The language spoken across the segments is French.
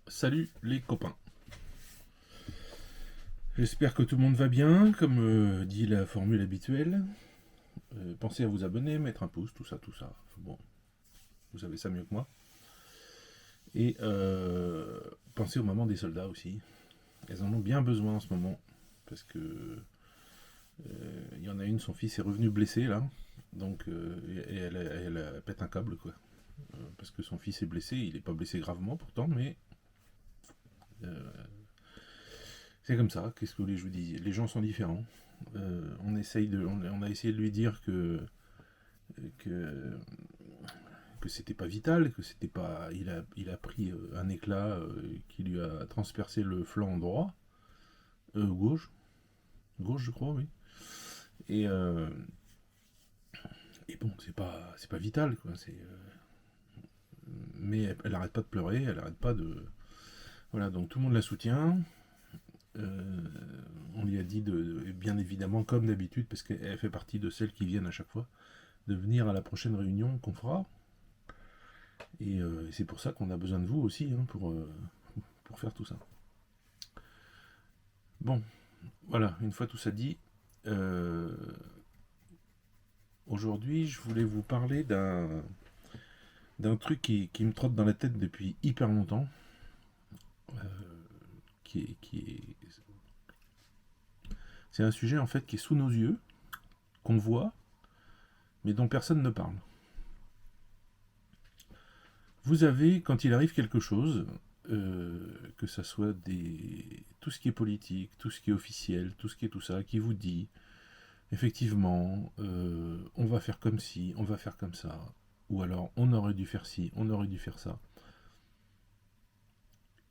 Salut les copains. J'espère que tout le monde va bien, comme dit la formule habituelle. Pensez à vous abonner, mettre un pouce, tout ça, tout ça. Bon, vous savez ça mieux que moi. Et pensez aux mamans des soldats aussi. Elles en ont bien besoin en ce moment. Parce que il y en a une, son fils est revenu blessé là. Donc et elle pète un câble quoi. Parce que son fils est blessé, il n'est pas blessé gravement pourtant, mais c'est comme ça. Qu'est-ce que vous voulez que je vous dise? Les gens sont différents. On a essayé de lui dire que, que c'était pas vital, que c'était pas. Il a pris un éclat qui lui a transpercé le flanc droit, gauche, gauche je crois, oui. Et, euh, et bon, c'est pas vital, quoi. Mais elle arrête pas de pleurer, elle arrête pas de. Voilà, donc tout le monde la soutient. Euh, on lui a dit bien évidemment, comme d'habitude, parce qu'elle fait partie de celles qui viennent à chaque fois, de venir à la prochaine réunion qu'on fera. Et c'est pour ça qu'on a besoin de vous aussi hein, pour faire tout ça. Bon, voilà, une fois tout ça dit, euh, aujourd'hui je voulais vous parler d'un truc qui me trotte dans la tête depuis hyper longtemps, euh, qui est, c'est un sujet en fait qui est sous nos yeux, qu'on voit, mais dont personne ne parle. Vous avez, quand il arrive quelque chose, que ça soit tout ce qui est politique, tout ce qui est officiel, tout ce qui est tout ça, qui vous dit effectivement, on va faire comme ci, on va faire comme ça, ou alors on aurait dû faire ci, on aurait dû faire ça.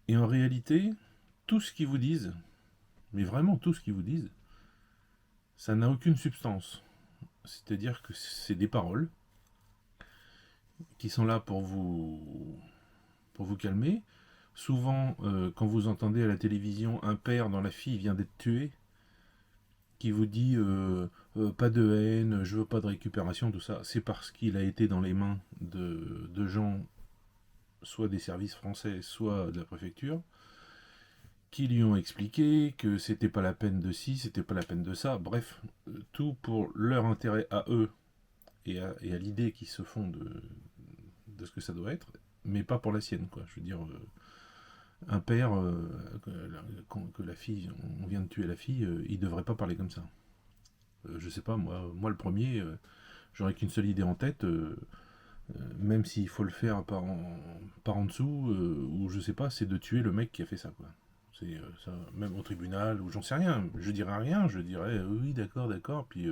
Et en réalité, tout ce qu'ils vous disent, mais vraiment tout ce qu'ils vous disent, ça n'a aucune substance. C'est-à-dire que c'est des paroles qui sont là pour vous calmer. Souvent, quand vous entendez à la télévision un père dont la fille vient d'être tuée, qui vous dit pas de haine, je veux pas de récupération, tout ça, c'est parce qu'il a été dans les mains de gens, soit des services français, soit de la préfecture, qui lui ont expliqué que c'était pas la peine de ci, c'était pas la peine de ça, bref, tout pour leur intérêt à eux et à l'idée qu'ils se font de ce que ça doit être, mais pas pour la sienne, quoi. Je veux dire, un père, que la fille, on vient de tuer la fille, il devrait pas parler comme ça. Je sais pas, moi le premier, j'aurais qu'une seule idée en tête, même s'il faut le faire par en dessous, ou je sais pas, c'est de tuer le mec qui a fait ça, quoi. C'est ça, même au tribunal, ou j'en sais rien. Je dirais rien, je dirais oui, d'accord, d'accord, puis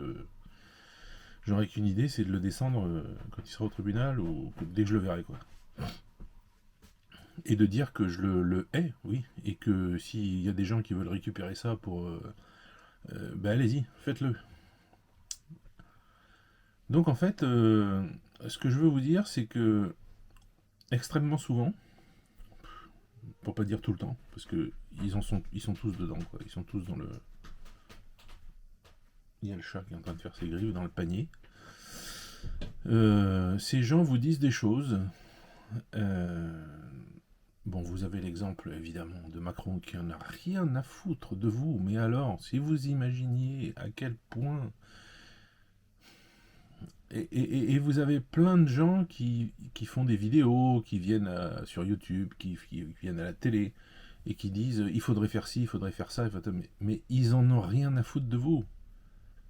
j'aurais qu'une idée, c'est de le descendre quand il sera au tribunal, ou dès que je le verrai, quoi. Et de dire que je le hais, oui, et que s'il y a des gens qui veulent récupérer ça pour. Ben allez-y, faites-le. Donc en fait, ce que je veux vous dire, c'est que extrêmement souvent, pour pas dire tout le temps, parce que ils sont tous dedans, quoi. Ils sont tous dans le. Il y a le chat qui est en train de faire ses griffes dans le panier. Ces gens vous disent des choses. euh, Bon, vous avez l'exemple évidemment de Macron qui en a rien à foutre de vous, mais alors, si vous imaginiez à quel point. Et vous avez plein de gens qui font des vidéos, qui viennent sur YouTube, qui viennent à la télé, et qui disent il faudrait faire ci, il faudrait faire ça, mais ils en ont rien à foutre de vous.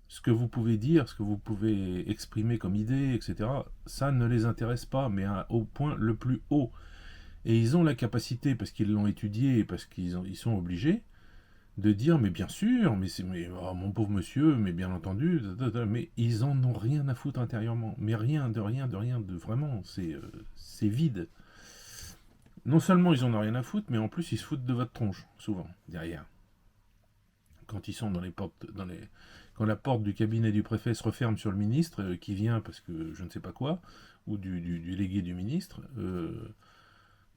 Ce que vous pouvez dire, ce que vous pouvez exprimer comme idée, etc., ça ne les intéresse pas, mais au point le plus haut. Et ils ont la capacité, parce qu'ils l'ont étudié et parce ils sont obligés, de dire mais bien sûr, mais oh, mon pauvre monsieur, mais bien entendu, mais ils en ont rien à foutre intérieurement, mais rien de rien de rien de vraiment, c'est vide. Non seulement ils en ont rien à foutre, mais en plus ils se foutent de votre tronche souvent derrière. Quand ils sont dans les portes, quand la porte du cabinet du préfet se referme sur le ministre qui vient parce que je ne sais pas quoi, ou du délégué du ministre,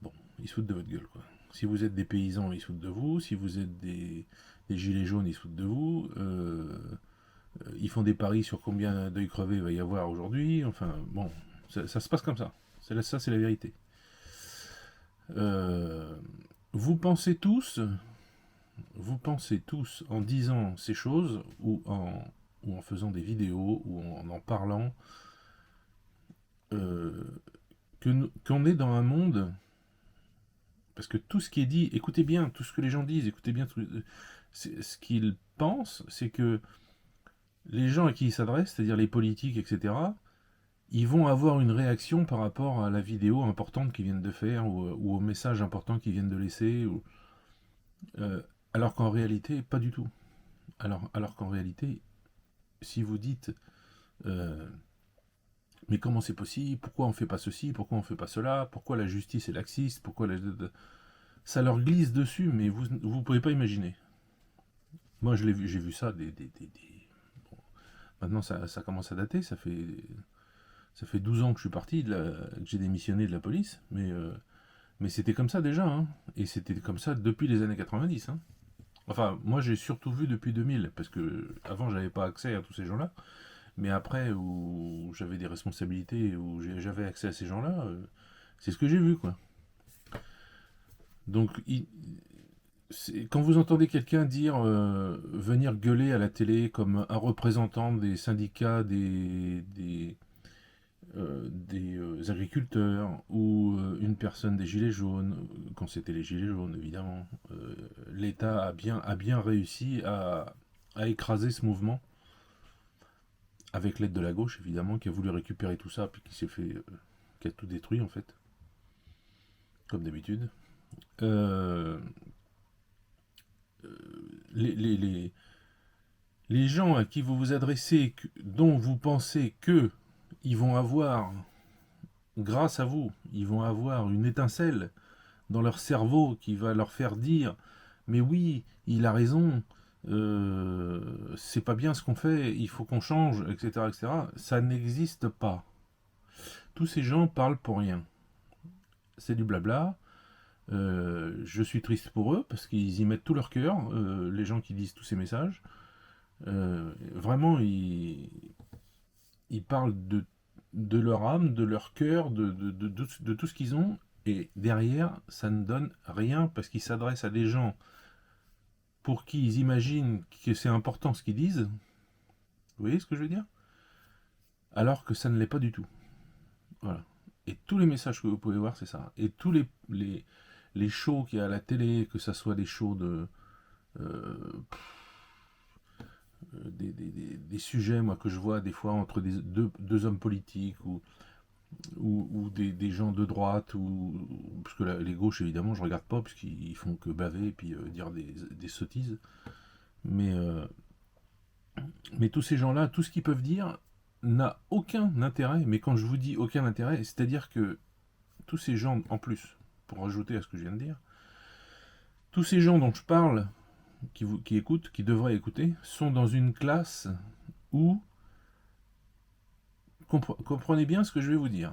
bon, ils se foutent de votre gueule, quoi. Si vous êtes des paysans, ils se foutent de vous. Si vous êtes des gilets jaunes, ils se foutent de vous. Ils font des paris sur combien d'œils crevés il va y avoir aujourd'hui. Enfin, bon, ça se passe comme ça. Ça, c'est la vérité. Euh, vous pensez tous en disant ces choses ou en faisant des vidéos ou en parlant euh, qu'on est dans un monde, parce que tout ce qui est dit, écoutez bien, tout ce que les gens disent, écoutez bien, ce qu'ils pensent, c'est que les gens à qui ils s'adressent, c'est-à-dire les politiques, etc., ils vont avoir une réaction par rapport à la vidéo importante qu'ils viennent de faire ou au message important qu'ils viennent de laisser, euh, alors qu'en réalité, pas du tout. Alors qu'en réalité, si vous dites euh, mais comment c'est possible, pourquoi on fait pas ceci, pourquoi on fait pas cela, pourquoi la justice est laxiste, ça leur glisse dessus, mais vous pouvez pas imaginer. Moi j'ai vu ça bon, maintenant ça commence à dater, ça fait 12 ans que je suis parti, que j'ai démissionné de la police, mais c'était comme ça déjà, hein. Et c'était comme ça depuis les années 90, hein. Enfin, moi j'ai surtout vu depuis 2000, parce que avant j'avais pas accès à tous ces gens-là, mais après où j'avais des responsabilités, où j'avais accès à ces gens-là, c'est ce que j'ai vu, quoi. Donc, quand vous entendez quelqu'un dire venir gueuler à la télé comme un représentant des syndicats des agriculteurs ou une personne des Gilets jaunes, quand c'était les Gilets jaunes évidemment, l'État a bien réussi à écraser ce mouvement, avec l'aide de la gauche évidemment, qui a voulu récupérer tout ça, puis qui a tout détruit en fait, comme d'habitude. Euh, les, les, les, les gens à qui vous vous adressez, dont vous pensez que ils vont avoir, grâce à vous, ils vont avoir une étincelle dans leur cerveau qui va leur faire dire mais oui, il a raison, c'est pas bien ce qu'on fait, il faut qu'on change, etc., etc. Ça n'existe pas. Tous ces gens parlent pour rien. C'est du blabla. Je suis triste pour eux parce qu'ils y mettent tout leur cœur, les gens qui disent tous ces messages. Vraiment, ils parlent de leur âme, de leur cœur, de tout ce qu'ils ont. Et derrière, ça ne donne rien parce qu'ils s'adressent à des gens pour qui ils imaginent que c'est important ce qu'ils disent. Vous voyez ce que je veux dire? Alors que ça ne l'est pas du tout. Voilà. Et tous les messages que vous pouvez voir, c'est ça. Et tous les shows qu'il y a à la télé, que ce soit des shows euh, des sujets, moi, que je vois des fois entre deux hommes politiques ou des gens de droite, parce que les gauches, évidemment, je regarde pas, puisqu'ils font que baver et puis dire des sottises. Mais, euh, mais tous ces gens-là, tout ce qu'ils peuvent dire n'a aucun intérêt. Mais quand je vous dis aucun intérêt, c'est-à-dire que tous ces gens, en plus, pour rajouter à ce que je viens de dire, tous ces gens dont je parle, qui écoutent, qui devraient écouter, sont dans une classe où, comprenez bien ce que je vais vous dire,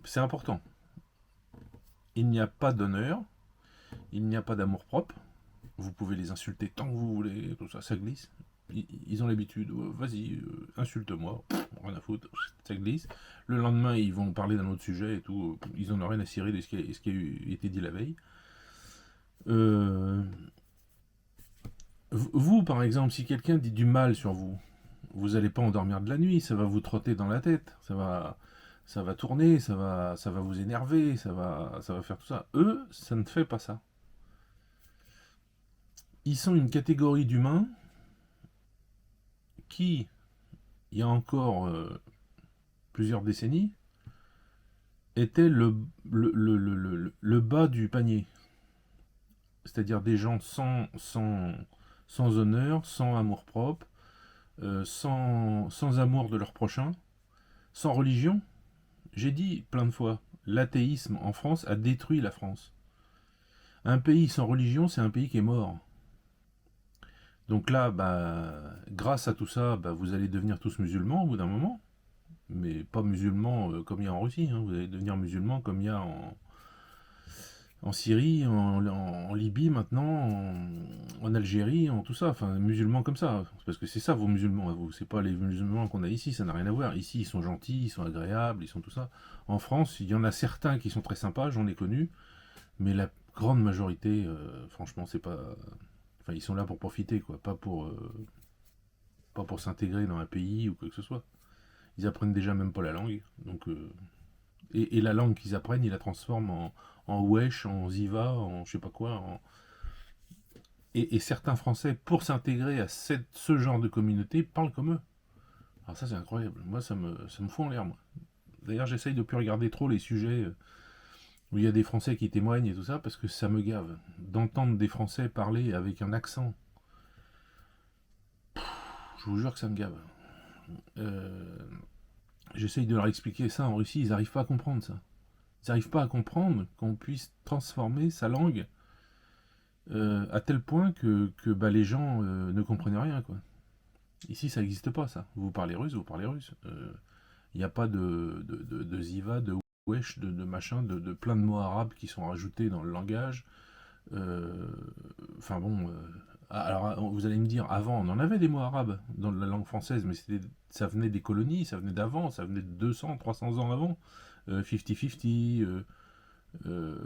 c'est important. Il n'y a pas d'honneur, il n'y a pas d'amour propre. Vous pouvez les insulter tant que vous voulez, tout ça, ça glisse. Ils ont l'habitude, vas-y, insulte-moi, rien à foutre, ça glisse. Le lendemain, ils vont parler d'un autre sujet et tout, ils en ont rien à cirer de ce qui a été dit la veille. Vous, par exemple, si quelqu'un dit du mal sur vous, vous n'allez pas endormir de la nuit, ça va vous trotter dans la tête, ça va tourner, ça va vous énerver, ça va faire tout ça. Eux, ça ne fait pas ça. Ils sont une catégorie d'humains qui, il y a encore plusieurs décennies, était le bas du panier. C'est-à-dire des gens sans honneur, sans amour-propre, sans amour de leur prochain, sans religion. J'ai dit plein de fois, l'athéisme en France a détruit la France. Un pays sans religion, c'est un pays qui est mort. Donc là, grâce à tout ça, vous allez devenir tous musulmans au bout d'un moment. Mais pas musulmans comme il y a en Russie, hein. Vous allez devenir musulmans comme il y a en Syrie, en Libye maintenant, en Algérie, en tout ça. Enfin, musulmans comme ça. Parce que c'est ça vos musulmans à vous. C'est pas les musulmans qu'on a ici, ça n'a rien à voir. Ici, ils sont gentils, ils sont agréables, ils sont tout ça. En France, il y en a certains qui sont très sympas, j'en ai connu. Mais grande majorité, franchement, c'est pas. Enfin, ils sont là pour profiter, quoi, pas pour s'intégrer dans un pays ou quoi que ce soit. Ils apprennent déjà même pas la langue, donc et la langue qu'ils apprennent, ils la transforment en wesh, en ziva, en je sais pas quoi. Et certains Français, pour s'intégrer à ce genre de communauté, parlent comme eux. Alors ça, c'est incroyable. Moi, ça me fout en l'air, moi. D'ailleurs, j'essaye de plus regarder trop les sujets où il y a des Français qui témoignent et tout ça, parce que ça me gave. D'entendre des Français parler avec un accent, je vous jure que ça me gave. Euh, J'essaye de leur expliquer ça en Russie, ils n'arrivent pas à comprendre ça. Ils n'arrivent pas à comprendre qu'on puisse transformer sa langue à tel point que bah, les gens ne comprennent rien, quoi. Ici, ça n'existe pas, ça. Vous parlez russe, vous parlez russe. Il n'y a pas de ziva, de wesh, de machin, de plein de mots arabes qui sont rajoutés dans le langage. Enfin bon, alors vous allez me dire, avant on en avait des mots arabes dans la langue française, mais ça venait des colonies, ça venait d'avant, ça venait de 200, 300 ans avant. 50-50, euh, euh,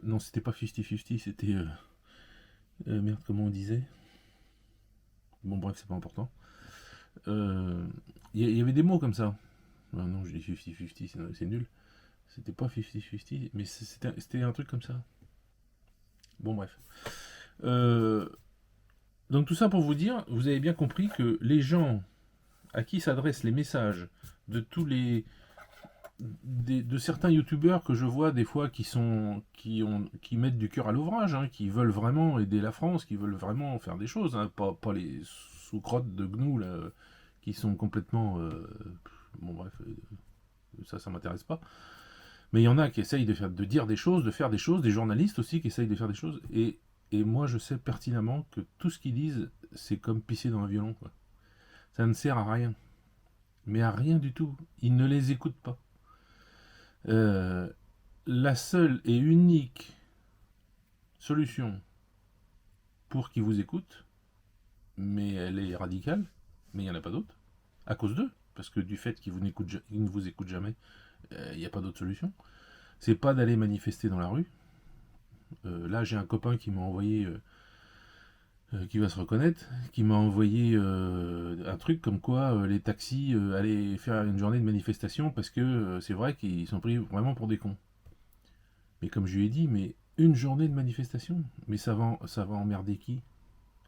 non c'était pas 50-50, c'était... merde, comment on disait. Bon bref, c'est pas important. Il y avait des mots comme ça. Non, je dis 50-50, c'est nul. C'était pas 50-50, mais c'était un truc comme ça. Bon bref. Euh, Donc tout ça pour vous dire, vous avez bien compris que les gens à qui s'adressent les messages de tous les de certains youtubeurs que je vois des fois qui mettent du cœur à l'ouvrage, hein, qui veulent vraiment aider la France, qui veulent vraiment faire des choses, hein, pas les sous-crottes de gnous là, qui sont complètement bon bref, ça m'intéresse pas. Mais il y en a qui essayent de dire des choses, de faire des choses, des journalistes aussi qui essayent de faire des choses, et moi je sais pertinemment que tout ce qu'ils disent, c'est comme pisser dans un violon, quoi. Ça ne sert à rien. Mais à rien du tout. Ils ne les écoutent pas. Euh, la seule et unique solution pour qu'ils vous écoutent, mais elle est radicale, mais il n'y en a pas d'autre, à cause d'eux, parce que du fait qu'ils ne vous écoutent jamais, il n'y a pas d'autre solution. C'est pas d'aller manifester dans la rue. Là, j'ai un copain qui m'a envoyé qui va se reconnaître, qui m'a envoyé un truc comme quoi les taxis allaient faire une journée de manifestation parce que c'est vrai qu'ils sont pris vraiment pour des cons. Mais comme je lui ai dit, mais une journée de manifestation, mais ça va emmerder qui?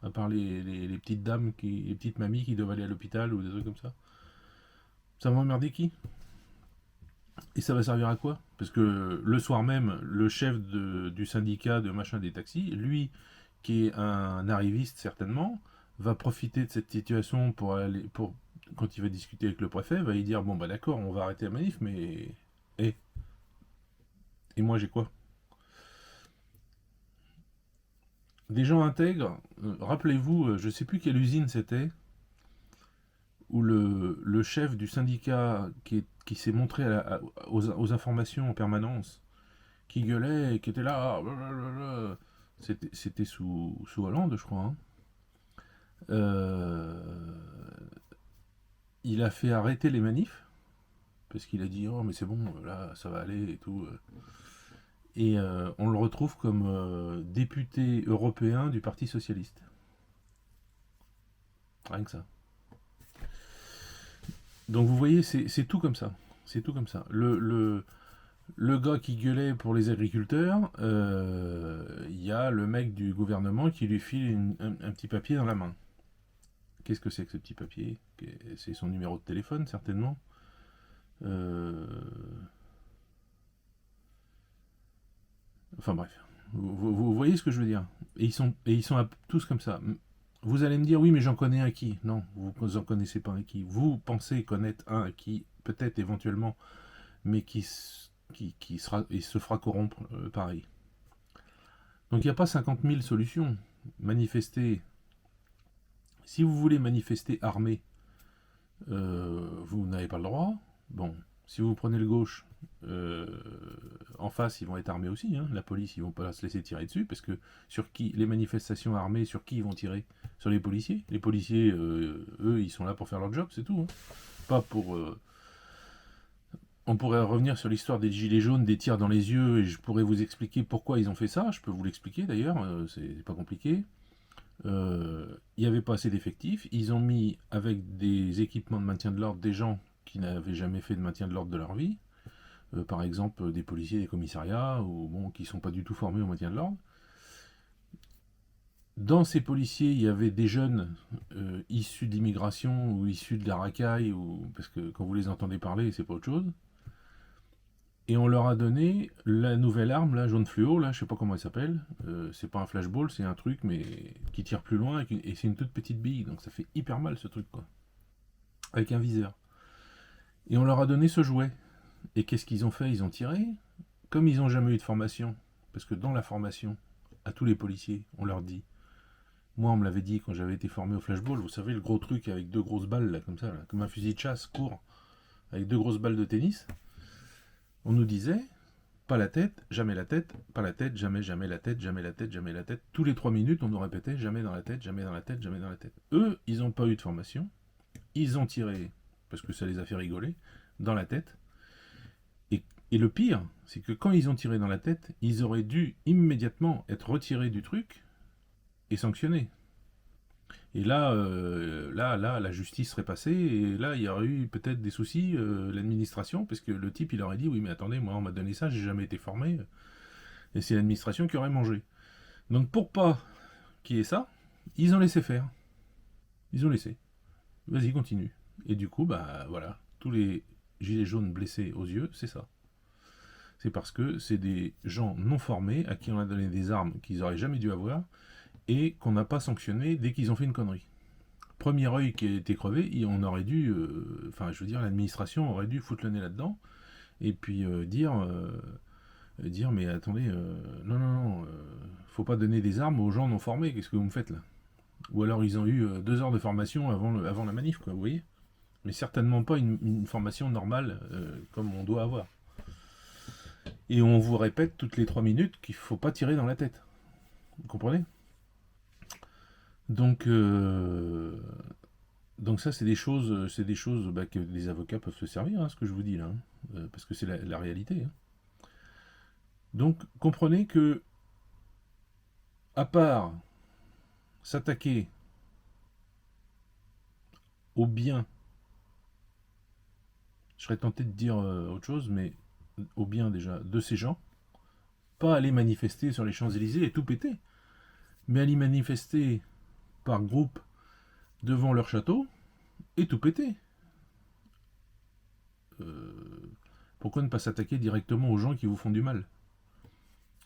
À part les petites dames, les petites mamies qui doivent aller à l'hôpital ou des trucs comme ça. Ça va emmerder qui? Et ça va servir à quoi? Parce que le soir même, le chef du syndicat de machin des taxis, lui, qui est un arriviste certainement, va profiter de cette situation quand il va discuter avec le préfet, va lui dire bon bah d'accord, on va arrêter la manif, mais et, et moi j'ai quoi? Des gens intègres, rappelez-vous, je sais plus quelle usine c'était, où le chef du syndicat qui s'est montré aux informations en permanence, qui gueulait et qui était là, blablabla. C'était sous Hollande, je crois, hein. Euh, il a fait arrêter les manifs, parce qu'il a dit oh mais c'est bon, là ça va aller et tout. Et on le retrouve comme député européen du Parti Socialiste. Rien que ça. Donc vous voyez, c'est tout comme ça. C'est tout comme ça. Le gars qui gueulait pour les agriculteurs, il y a le mec du gouvernement qui lui file un petit papier dans la main. Qu'est-ce que c'est que ce petit papier? C'est son numéro de téléphone, certainement. Euh, Enfin bref. Vous voyez ce que je veux dire? Et ils sont tous comme ça. Vous allez me dire, oui, mais j'en connais un qui. Non, vous en connaissez pas un qui. Vous pensez connaître un qui, peut-être éventuellement, mais il se fera corrompre pareil. Donc il n'y a pas 50 000 solutions. Manifester. Si vous voulez manifester armé, vous n'avez pas le droit. Bon, si vous prenez le gauche, euh, en face, ils vont être armés aussi, hein. La police, ils vont pas se laisser tirer dessus, parce que sur qui les manifestations armées, sur qui ils vont tirer? Sur les policiers. Les policiers, eux, ils sont là pour faire leur job, c'est tout, hein. Pas pour... On pourrait revenir sur l'histoire des gilets jaunes, des tirs dans les yeux, et je pourrais vous expliquer pourquoi ils ont fait ça. Je peux vous l'expliquer d'ailleurs, c'est pas compliqué. Il n'y avait pas assez d'effectifs. Ils ont mis avec des équipements de maintien de l'ordre des gens qui n'avaient jamais fait de maintien de l'ordre de leur vie. Par exemple des policiers des commissariats, ou bon, qui ne sont pas du tout formés au maintien de l'ordre. Dans ces policiers, il y avait des jeunes issus d'immigration ou issus de la racaille, parce que quand vous les entendez parler, c'est pas autre chose. Et on leur a donné la nouvelle arme, là, jaune fluo, là, je sais pas comment elle s'appelle. C'est pas un flashball, c'est un truc, mais qui tire plus loin, et c'est une toute petite bille, donc ça fait hyper mal ce truc, quoi. Avec un viseur. Et on leur a donné ce jouet. Et qu'est-ce qu'ils ont fait? Ils ont tiré. Comme ils n'ont jamais eu de formation, parce que dans la formation, à tous les policiers, on leur dit. Moi, on me l'avait dit quand j'avais été formé au flashball, vous savez, le gros truc avec deux grosses balles, là, comme ça, là, comme un fusil de chasse court, avec deux grosses balles de tennis. On nous disait, pas la tête, pas la tête, jamais, jamais la tête, jamais la tête, jamais la tête. Tous les 3 minutes, on nous répétait, jamais dans la tête, jamais dans la tête, jamais dans la tête. Eux, ils n'ont pas eu de formation, ils ont tiré, parce que ça les a fait rigoler, dans la tête. Et le pire, c'est que quand ils ont tiré dans la tête, ils auraient dû immédiatement être retirés du truc et sanctionnés. Et là, la justice serait passée, et là, il y aurait eu peut-être des soucis, l'administration, parce que le type, il aurait dit, oui, mais attendez, moi, on m'a donné ça, j'ai jamais été formé, et c'est l'administration qui aurait mangé. Donc, pour pas qu'il y ait ça, ils ont laissé faire. Ils ont laissé. Vas-y, continue. Et du coup, bah, voilà, tous les gilets jaunes blessés aux yeux, c'est ça. C'est parce que c'est des gens non formés, à qui on a donné des armes qu'ils auraient jamais dû avoir, et qu'on n'a pas sanctionné dès qu'ils ont fait une connerie. Premier œil qui a été crevé, on aurait dû, enfin je veux dire, l'administration aurait dû foutre le nez là-dedans, et puis dire mais attendez, non, non, non, faut pas donner des armes aux gens non formés, qu'est-ce que vous me faites là? Ou alors ils ont eu 2 heures de formation avant la manif, quoi, vous voyez? Mais certainement pas une formation normale comme on doit avoir. Et on vous répète toutes les 3 minutes qu'il faut pas tirer dans la tête. Vous comprenez? Donc, donc ça, c'est des choses bah, que les avocats peuvent se servir, hein, ce que je vous dis là, hein, parce que c'est la réalité. Hein. Donc, comprenez que, à part s'attaquer au bien, je serais tenté de dire autre chose, mais au bien déjà de ces gens, pas aller manifester sur les Champs-Élysées et tout péter, mais aller manifester par groupe devant leur château et tout péter. Pourquoi ne pas s'attaquer directement aux gens qui vous font du mal?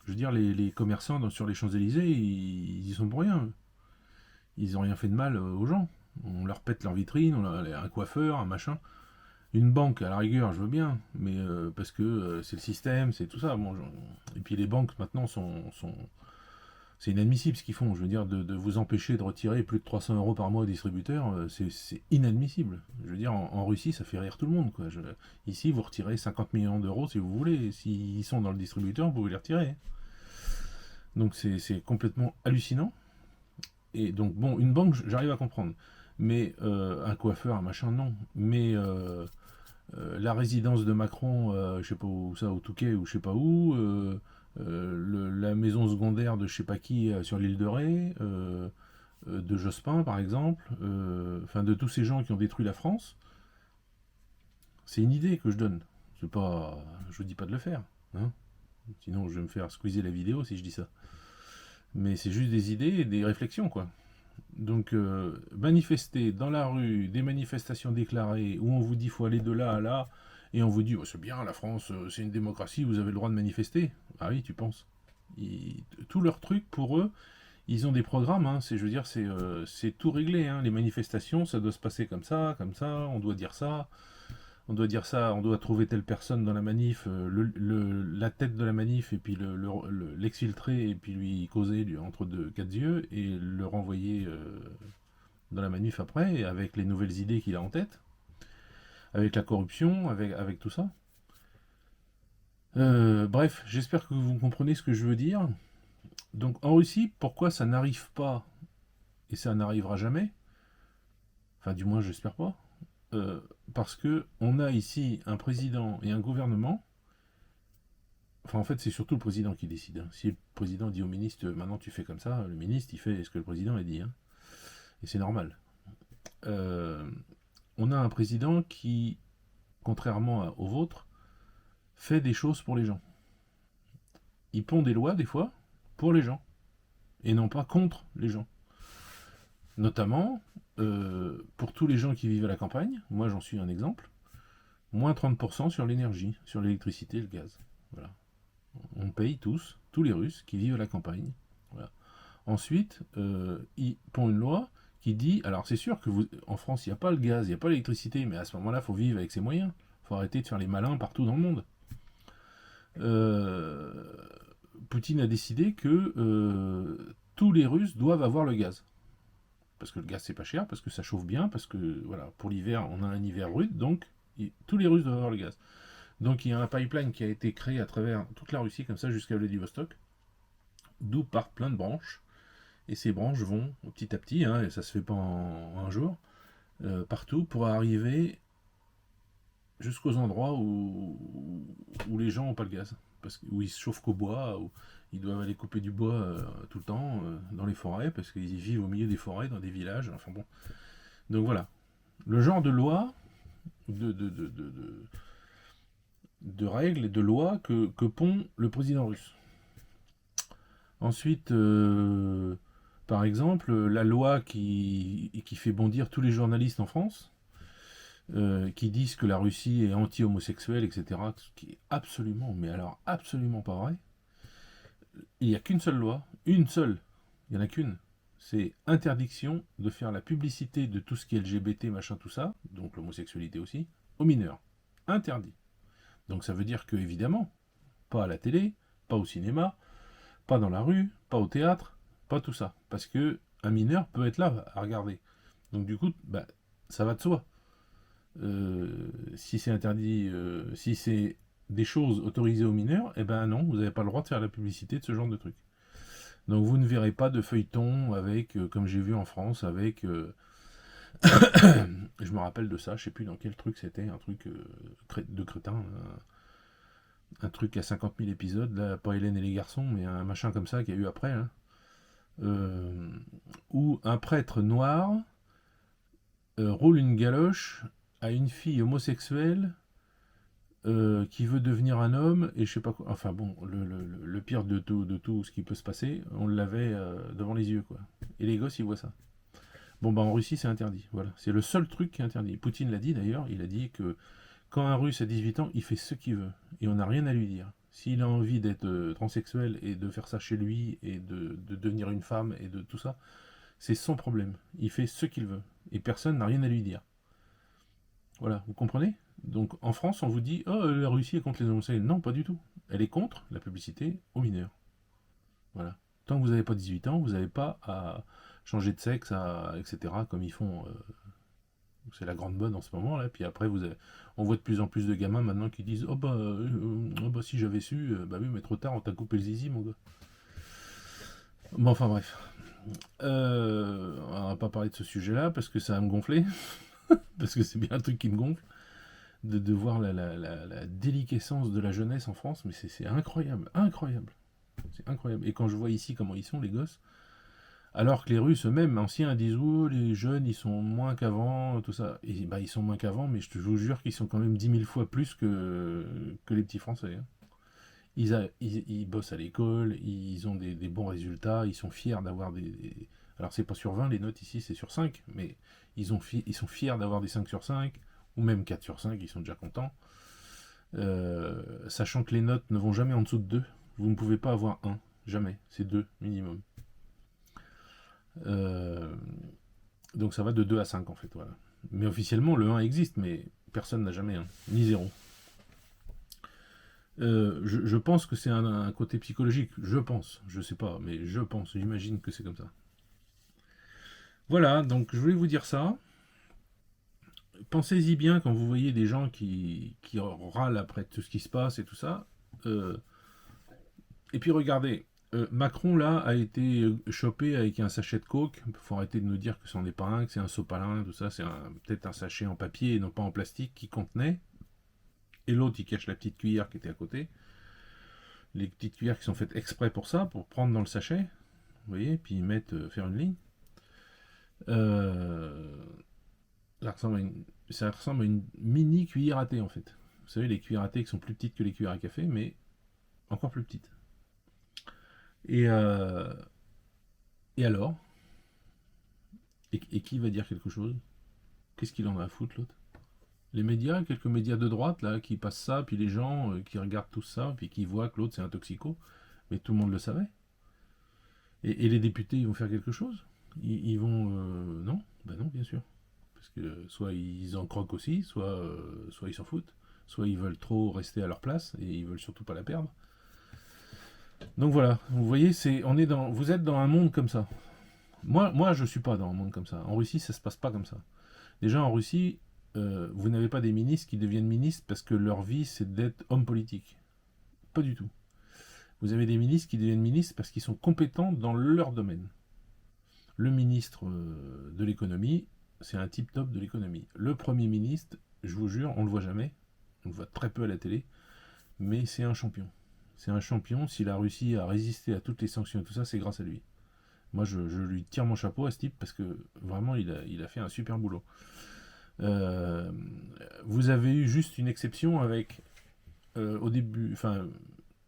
Je veux dire, les commerçants sur les Champs-Élysées, ils y sont pour rien. Ils n'ont rien fait de mal aux gens. On leur pète leur vitrine, un coiffeur, un machin. Une banque, à la rigueur, je veux bien, mais parce que c'est le système, c'est tout ça. Bon, et puis les banques, maintenant, c'est inadmissible ce qu'ils font. Je veux dire, de vous empêcher de retirer plus de 300 euros par mois au distributeur, c'est inadmissible. Je veux dire, en Russie, ça fait rire tout le monde. Quoi. Ici, vous retirez 50 millions d'euros si vous voulez. S'ils sont dans le distributeur, vous pouvez les retirer. Donc c'est complètement hallucinant. Et donc, bon, une banque, j'arrive à comprendre. Mais un coiffeur, un machin, non. Mais la résidence de Macron, je sais pas où ça, au Touquet ou je sais pas où, la maison secondaire de je sais pas qui sur l'île de Ré, de Jospin par exemple, enfin de tous ces gens qui ont détruit la France, c'est une idée que je donne. Je vous dis pas de le faire, hein. Sinon je vais me faire squeezer la vidéo si je dis ça. Mais c'est juste des idées et des réflexions quoi. Donc manifester dans la rue, des manifestations déclarées où on vous dit faut aller de là à là, et on vous dit oh, c'est bien la France, c'est une démocratie, vous avez le droit de manifester. Ah oui, tu penses. Tout leur truc pour eux, ils ont des programmes, hein, je veux dire, c'est tout réglé. Hein. Les manifestations, ça doit se passer comme ça, on doit dire ça. On doit dire ça, on doit trouver telle personne dans la manif, la tête de la manif, et puis l'exfiltrer, et puis lui causer entre quatre yeux, et le renvoyer dans la manif après, avec les nouvelles idées qu'il a en tête, avec la corruption, avec tout ça. Bref, j'espère que vous comprenez ce que je veux dire. Donc en Russie, pourquoi ça n'arrive pas, et ça n'arrivera jamais, enfin du moins j'espère pas, euh, parce que on a ici un président et un gouvernement. Enfin, en fait, c'est surtout le président qui décide, hein. Si le président dit au ministre, maintenant tu fais comme ça, le ministre, il fait ce que le président a dit, hein. Et c'est normal. Euh, on a un président qui, contrairement au vôtre, fait des choses pour les gens. Il pond des lois, des fois, pour les gens, et non pas contre les gens. Notamment, pour tous les gens qui vivent à la campagne, moi j'en suis un exemple, moins 30% sur l'énergie, sur l'électricité et le gaz. Voilà. On paye tous les Russes qui vivent à la campagne. Voilà. Ensuite, il pond une loi qui dit, alors c'est sûr que en France, il n'y a pas le gaz, il n'y a pas l'électricité, mais à ce moment-là, il faut vivre avec ses moyens. Il faut arrêter de faire les malins partout dans le monde. Euh, Poutine a décidé que tous les Russes doivent avoir le gaz. Parce que le gaz, c'est pas cher, parce que ça chauffe bien, parce que voilà, pour l'hiver, on a un hiver rude, donc tous les Russes doivent avoir le gaz. Donc il y a un pipeline qui a été créé à travers toute la Russie, comme ça, jusqu'à Vladivostok, d'où partent plein de branches. Et ces branches vont petit à petit, hein, et ça se fait pas en un jour, partout pour arriver jusqu'aux endroits où les gens n'ont pas le gaz. Où ils se chauffent qu'au bois, où ils doivent aller couper du bois tout le temps dans les forêts, parce qu'ils vivent au milieu des forêts, dans des villages. Enfin bon. Donc voilà. Le genre de loi, de règles et de lois que pond le président russe. Ensuite, par exemple, la loi qui fait bondir tous les journalistes en France, qui disent que la Russie est anti-homosexuelle, etc., ce qui est absolument, mais alors absolument pas vrai. Il n'y a qu'une seule loi, une seule, il n'y en a qu'une. C'est interdiction de faire la publicité de tout ce qui est LGBT, machin, tout ça, donc l'homosexualité aussi, aux mineurs. Interdit. Donc ça veut dire que, évidemment, pas à la télé, pas au cinéma, pas dans la rue, pas au théâtre, pas tout ça. Parce que un mineur peut être là à regarder. Donc du coup, bah, ça va de soi. Si c'est interdit, si c'est des choses autorisées aux mineurs, eh ben non, vous n'avez pas le droit de faire la publicité de ce genre de truc. Donc vous ne verrez pas de feuilleton avec, comme j'ai vu en France, avec... je me rappelle de ça, je sais plus dans quel truc c'était, un truc de crétin, un truc à 50 000 épisodes, là, pas Hélène et les garçons, mais un machin comme ça qu'il y a eu après, hein, où un prêtre noir roule une galoche à une fille homosexuelle qui veut devenir un homme, et je sais pas quoi. Enfin bon, le pire de tout ce qui peut se passer, on l'avait devant les yeux, quoi. Et les gosses, ils voient ça. Bon, bah en Russie, c'est interdit. Voilà. C'est le seul truc qui est interdit. Poutine l'a dit d'ailleurs, il a dit que quand un Russe a 18 ans, il fait ce qu'il veut. Et on n'a rien à lui dire. S'il a envie d'être transsexuel et de faire ça chez lui, et de devenir une femme, et de tout ça, c'est son problème. Il fait ce qu'il veut. Et personne n'a rien à lui dire. Voilà, vous comprenez? Donc en France, on vous dit, oh, la Russie est contre les homosexuels. Non, pas du tout. Elle est contre la publicité aux mineurs. Voilà. Tant que vous n'avez pas 18 ans, vous n'avez pas à changer de sexe, etc., comme ils font. C'est la grande mode en ce moment, là. Puis après, on voit de plus en plus de gamins maintenant qui disent, oh bah si j'avais su, bah oui, mais trop tard, on t'a coupé le zizi, mon gars. Bon, enfin bref. On va pas parler de ce sujet-là parce que ça va me gonfler. Parce que c'est bien un truc qui me gonfle. De voir la déliquescence de la jeunesse en France, mais c'est incroyable, incroyable. C'est incroyable. Et quand je vois ici comment ils sont, les gosses, alors que les Russes eux-mêmes, anciens, disent oh, les jeunes, ils sont moins qu'avant, tout ça. Et bah, ils sont moins qu'avant, mais je vous jure qu'ils sont quand même 10 000 fois plus que les petits Français, hein. Ils bossent à l'école, ils ont des bons résultats, ils sont fiers d'avoir Alors, c'est pas sur 20 les notes ici, c'est sur 5, mais ils sont fiers d'avoir des 5 sur 5, ou même 4 sur 5, ils sont déjà contents. Sachant que les notes ne vont jamais en dessous de 2. Vous ne pouvez pas avoir 1, jamais, c'est 2 minimum. Euh, donc ça va de 2 à 5 en fait, voilà. Mais officiellement, le 1 existe, mais personne n'a jamais 1, ni 0. Je pense que c'est un côté psychologique, je pense, je sais pas, mais je pense, j'imagine que c'est comme ça. Voilà, donc je voulais vous dire ça. Pensez-y bien quand vous voyez des gens qui râlent après tout ce qui se passe et tout ça. Et puis regardez, Macron, là, a été chopé avec un sachet de coke. Il faut arrêter de nous dire que c'en est pas un, que c'est un sopalin, tout ça. C'est peut-être un sachet en papier et non pas en plastique qui contenait. Et l'autre, il cache la petite cuillère qui était à côté. Les petites cuillères qui sont faites exprès pour ça, pour prendre dans le sachet. Vous voyez, puis ils mettent faire une ligne. Euh, ça ressemble à une mini cuillère à thé, en fait. Vous savez, les cuillères à thé qui sont plus petites que les cuillères à café, mais encore plus petites. Et, euh, et alors et qui va dire quelque chose? Qu'est-ce qu'il en a à foutre, l'autre? Les médias, quelques médias de droite, là, qui passent ça, puis les gens qui regardent tout ça, puis qui voient que l'autre, c'est un toxico. Mais tout le monde le savait. Et les députés, ils vont faire quelque chose? Ils vont... non? Ben non, bien sûr. Parce que soit ils en croquent aussi, soit ils s'en foutent, soit ils veulent trop rester à leur place, et ils veulent surtout pas la perdre. Donc voilà, vous voyez, vous êtes dans un monde comme ça. Moi, je suis pas dans un monde comme ça. En Russie, ça se passe pas comme ça. Déjà, en Russie, vous n'avez pas des ministres qui deviennent ministres parce que leur vie, c'est d'être homme politique. Pas du tout. Vous avez des ministres qui deviennent ministres parce qu'ils sont compétents dans leur domaine. Le ministre de l'économie, c'est un type top de l'économie. Le premier ministre, je vous jure, on le voit jamais. On le voit très peu à la télé. Mais c'est un champion. C'est un champion. Si la Russie a résisté à toutes les sanctions et tout ça, c'est grâce à lui. Moi, je lui tire mon chapeau à ce type parce que vraiment, il a fait un super boulot. Euh, vous avez eu juste une exception avec, au début, enfin,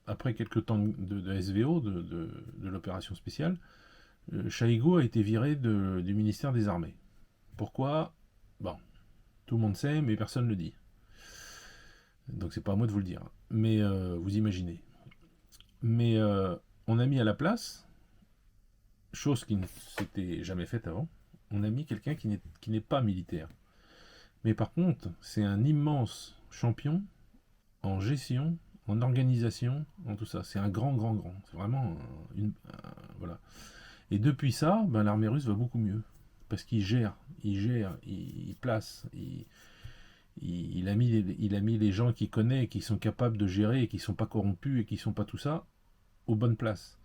après quelques temps de SVO, de l'opération spéciale, Shaïgo a été viré du ministère des Armées. Pourquoi? Bon, tout le monde sait, mais personne ne le dit. Donc c'est pas à moi de vous le dire. Mais vous imaginez. Mais on a mis à la place, chose qui ne s'était jamais faite avant, on a mis quelqu'un qui n'est pas militaire. Mais par contre, c'est un immense champion en gestion, en organisation, en tout ça. C'est un grand, grand, grand. C'est vraiment voilà. Et depuis ça, ben, l'armée russe va beaucoup mieux. Parce il place, il a mis les gens qu'il connaît, qui sont capables de gérer, et qui ne sont pas corrompus, et qui ne sont pas tout ça, aux bonnes places.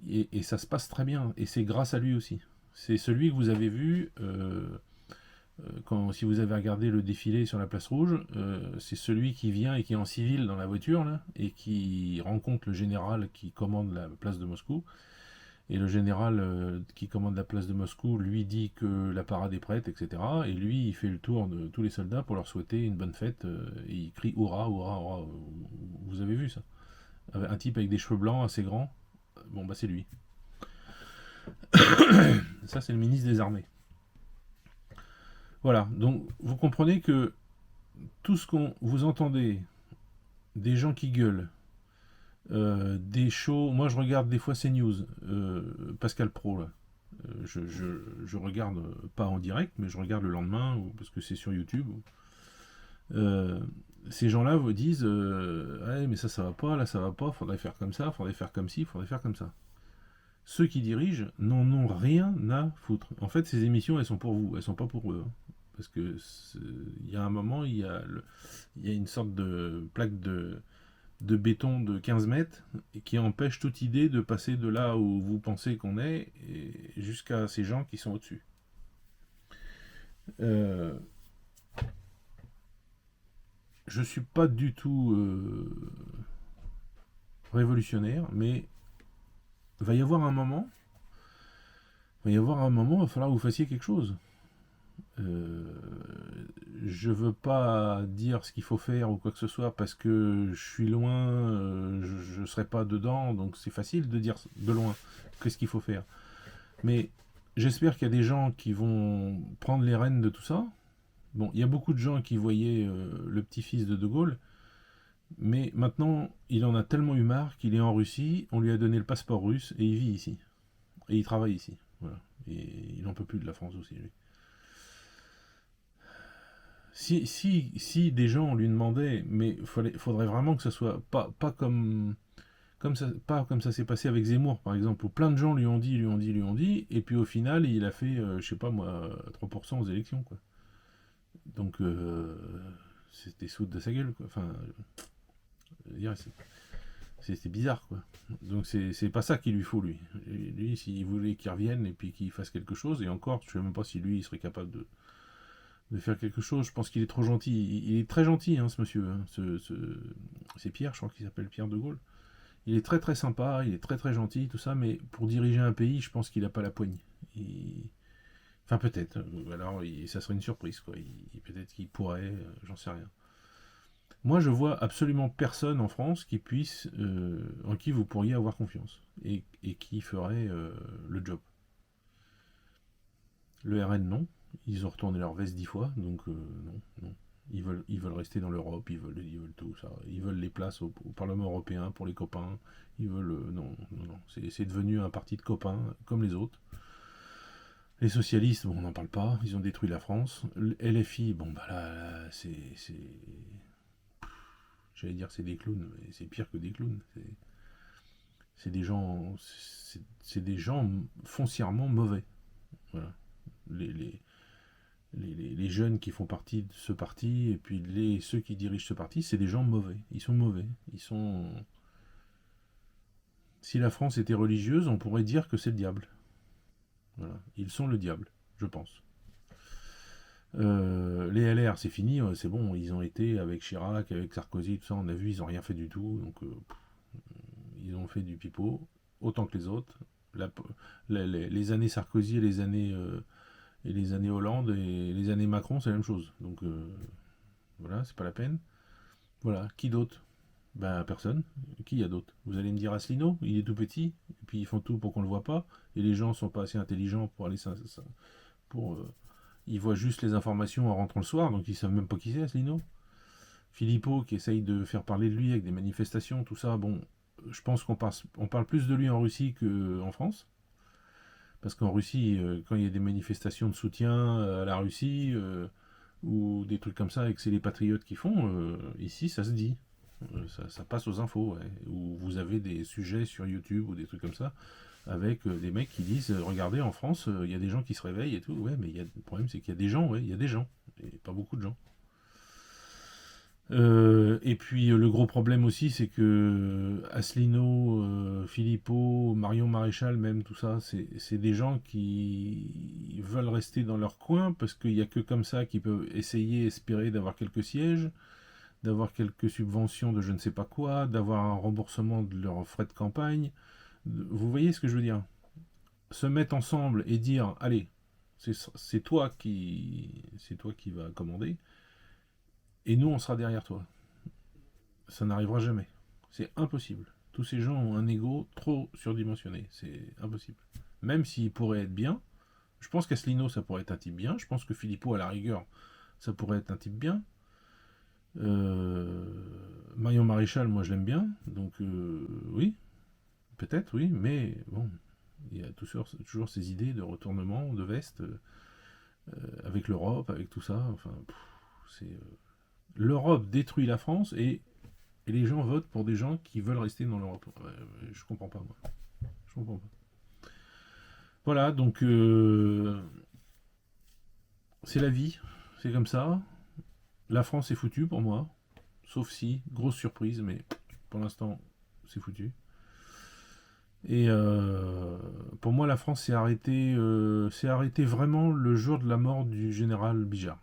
Et ça se passe très bien. Et c'est grâce à lui aussi. C'est celui que vous avez vu, si vous avez regardé le défilé sur la place rouge, c'est celui qui vient et qui est en civil dans la voiture, là, et qui rencontre le général qui commande la place de Moscou. Et le général qui commande la place de Moscou lui dit que la parade est prête, etc. Et lui, il fait le tour de tous les soldats pour leur souhaiter une bonne fête. Et il crie hurrah, hurrah, hurrah. Vous avez vu ça? Un type avec des cheveux blancs assez grands. Bon, bah c'est lui. Ça, c'est le ministre des Armées. Voilà, donc vous comprenez que tout ce qu'on vous entendez, des gens qui gueulent, des shows, moi je regarde des fois CNews, Pascal Pro, là. Je regarde pas en direct, mais je regarde le lendemain, parce que c'est sur YouTube. Euh, Ces gens-là vous disent ouais, mais ça va pas, là ça va pas, faudrait faire comme ça, faudrait faire comme ci, faudrait faire comme ça. Ceux qui dirigent n'en ont rien à foutre. En fait, ces émissions, elles sont pour vous, elles sont pas pour eux. Parce que il y a un moment, il y a une sorte de plaque de béton de 15 mètres qui empêche toute idée de passer de là où vous pensez qu'on est jusqu'à ces gens qui sont au-dessus. Euh, je suis pas du tout révolutionnaire, mais va y avoir un moment, il va falloir que vous fassiez quelque chose. Euh, je veux pas dire ce qu'il faut faire ou quoi que ce soit parce que je suis loin, je ne serai pas dedans, donc c'est facile de dire de loin qu'est-ce qu'il faut faire. Mais j'espère qu'il y a des gens qui vont prendre les rênes de tout ça. Bon, il y a beaucoup de gens qui voyaient le petit-fils de De Gaulle, mais maintenant il en a tellement eu marre qu'il est en Russie, on lui a donné le passeport russe et il vit ici. Et il travaille ici. Voilà. Et il n'en peut plus de la France aussi, lui. Si des gens lui demandaient, mais faudrait vraiment que ça soit pas comme ça s'est passé avec Zemmour, par exemple, où plein de gens lui ont dit, et puis au final, il a fait, je sais pas moi, 3% aux élections, quoi. Donc, c'était soude de sa gueule, quoi. Enfin, C'est bizarre, quoi. Donc c'est pas ça qu'il lui faut, lui. Et lui, s'il voulait qu'il revienne et puis qu'il fasse quelque chose, et encore, je sais même pas si lui, il serait capable de faire quelque chose. Je pense qu'il est trop gentil. Il est très gentil, hein, ce monsieur. Hein. C'est Pierre, je crois qu'il s'appelle Pierre de Gaulle. Il est très très sympa, il est très très gentil, tout ça, mais pour diriger un pays, je pense qu'il n'a pas la poigne. Enfin, peut-être. Alors, ça serait une surprise, quoi. Peut-être qu'il pourrait, j'en sais rien. Moi, je vois absolument personne en France qui puisse, en qui vous pourriez avoir confiance et qui ferait le job. Le RN, non. Ils ont retourné leur veste 10 fois, donc non, non. Ils veulent rester dans l'Europe, ils veulent tout ça. Ils veulent les places au Parlement européen pour les copains. Ils veulent. Non, non, non. C'est devenu un parti de copains, comme les autres. Les socialistes, bon, on n'en parle pas. Ils ont détruit la France. LFI, bon, bah là, j'allais dire c'est des clowns, mais c'est pire que des clowns. C'est des gens. C'est des gens foncièrement mauvais. Voilà. Les, les, les jeunes qui font partie de ce parti et puis ceux qui dirigent ce parti, c'est des gens mauvais. Ils sont mauvais. Ils sont. Si la France était religieuse, on pourrait dire que c'est le diable. Voilà. Ils sont le diable, je pense. Les LR, c'est fini, c'est bon. Ils ont été avec Chirac, avec Sarkozy, tout ça. On a vu, ils n'ont rien fait du tout. Donc, ils ont fait du pipeau, autant que les autres. Les années Sarkozy et les années Hollande et les années Macron, c'est la même chose. Donc voilà, c'est pas la peine. Voilà, qui d'autre? Ben personne. Qui y a d'autre? Vous allez me dire Asselineau, il est tout petit, et puis ils font tout pour qu'on le voit pas, et les gens sont pas assez intelligents pour aller pour ils voient juste les informations en rentrant le soir, donc ils savent même pas qui c'est Asselineau. Philippot qui essaye de faire parler de lui avec des manifestations, tout ça, bon, je pense on parle plus de lui en Russie qu'en France. Parce qu'en Russie, quand il y a des manifestations de soutien à la Russie, ou des trucs comme ça, et que c'est les patriotes qui font, ici ça se dit. Ça passe aux infos, ouais. Ou vous avez des sujets sur YouTube ou des trucs comme ça, avec des mecs qui disent regardez, en France, il y a des gens qui se réveillent et tout. Ouais, mais le problème, c'est qu'il y a des gens, ouais, il y a des gens, et pas beaucoup de gens. Et puis le gros problème aussi, c'est que Asselineau, Philippot, Marion Maréchal, même tout ça, c'est des gens qui veulent rester dans leur coin parce qu'il n'y a que comme ça qu'ils peuvent essayer, espérer d'avoir quelques sièges, d'avoir quelques subventions de je ne sais pas quoi, d'avoir un remboursement de leurs frais de campagne. Vous voyez ce que je veux dire? Se mettre ensemble et dire allez, c'est toi qui va commander, et nous on sera derrière toi. Ça n'arrivera jamais. C'est impossible. Tous ces gens ont un ego trop surdimensionné. C'est impossible. Même s'ils pourraient être bien, je pense qu'Asselineau, ça pourrait être un type bien. Je pense que Philippot, à la rigueur, ça pourrait être un type bien. Marion Maréchal, moi, je l'aime bien. Donc, oui, peut-être, oui. Mais bon, il y a toujours ces idées de retournement, de veste, avec l'Europe, avec tout ça. Enfin, l'Europe détruit la France et les gens votent pour des gens qui veulent rester dans l'Europe. Je comprends pas, moi. Je comprends pas. Voilà, donc c'est la vie, c'est comme ça. La France est foutue pour moi, sauf si, grosse surprise, mais pour l'instant, c'est foutu. Et pour moi, la France s'est arrêtée vraiment le jour de la mort du général Bijard.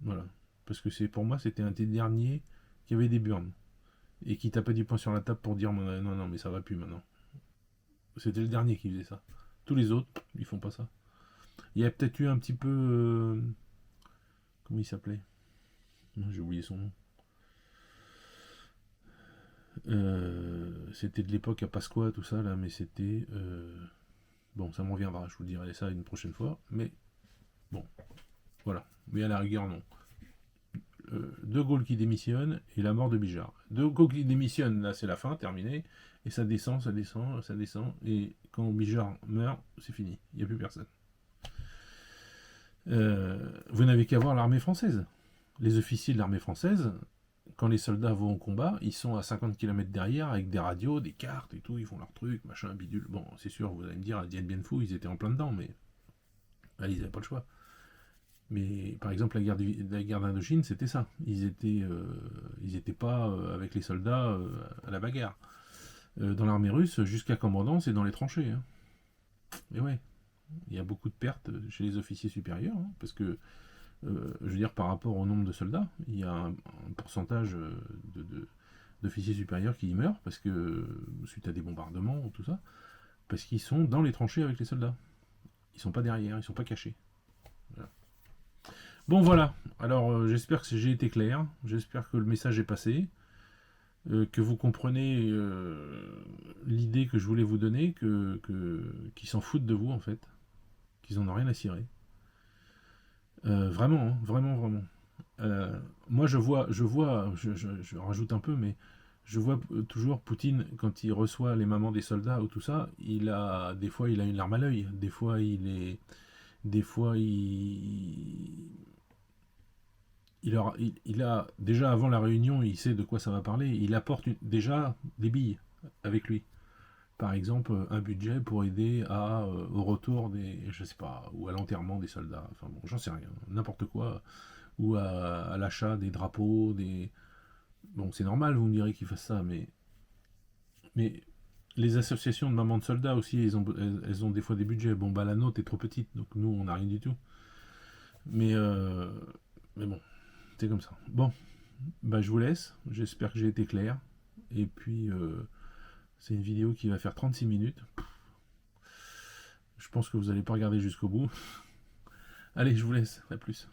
Voilà. Parce que pour moi, c'était un des derniers qui avait des burnes. Et qui tapait du poing sur la table pour dire non, non, mais ça va plus maintenant. C'était le dernier qui faisait ça. Tous les autres, ils font pas ça. Il y a peut-être eu un petit peu. Comment il s'appelait? J'ai oublié son nom. C'était de l'époque à Pasqua, tout ça, là, mais c'était. Bon, ça m'en viendra, je vous dirai ça une prochaine fois. Mais bon, voilà. Mais à la rigueur, non. De Gaulle qui démissionne et la mort de Bijard. De Gaulle qui démissionne, là, c'est la fin, terminé. Et ça descend, ça descend, ça descend. Et quand Bijard meurt, c'est fini. Il n'y a plus personne. Vous n'avez qu'à voir l'armée française. Les officiers de l'armée française, quand les soldats vont au combat, ils sont à 50 km derrière avec des radios, des cartes et tout, ils font leur truc, machin, bidule. Bon, c'est sûr, vous allez me dire, à Dien Bien Phu, ils étaient en plein dedans, mais là, ils n'avaient pas le choix. Mais par exemple, la guerre d'Indochine, c'était ça. Ils étaient pas avec les soldats à la bagarre. dans l'armée russe jusqu'à commandant, c'est dans les tranchées. Hein. Et ouais, il y a beaucoup de pertes chez les officiers supérieurs, hein, parce que, je veux dire, par rapport au nombre de soldats, il y a un pourcentage d'officiers supérieurs qui y meurent, parce que, suite à des bombardements ou tout ça, parce qu'ils sont dans les tranchées avec les soldats. Ils sont pas derrière, ils sont pas cachés. Voilà. Bon voilà, alors j'espère que j'ai été clair, j'espère que le message est passé, que vous comprenez l'idée que je voulais vous donner, qu'ils s'en foutent de vous en fait, qu'ils en ont rien à cirer. Vraiment, hein, vraiment, vraiment. Moi je rajoute un peu, mais je vois toujours Poutine quand il reçoit les mamans des soldats ou tout ça, des fois il a une larme à l'œil, des fois il a déjà avant la réunion, il sait de quoi ça va parler, il apporte déjà des billes avec lui. Par exemple, un budget pour aider au retour je sais pas, ou à l'enterrement des soldats, enfin bon, j'en sais rien, n'importe quoi, ou à l'achat des drapeaux, bon, c'est normal, vous me direz qu'ils fassent ça, mais les associations de mamans de soldats aussi, elles ont des fois des budgets. Bon, bah la nôtre est trop petite, donc nous, on n'a rien du tout. Mais, euh, mais bon, c'est comme ça. Bon, bah je vous laisse. J'espère que j'ai été clair. Et puis, c'est une vidéo qui va faire 36 minutes. Je pense que vous n'allez pas regarder jusqu'au bout. Allez, je vous laisse. À plus.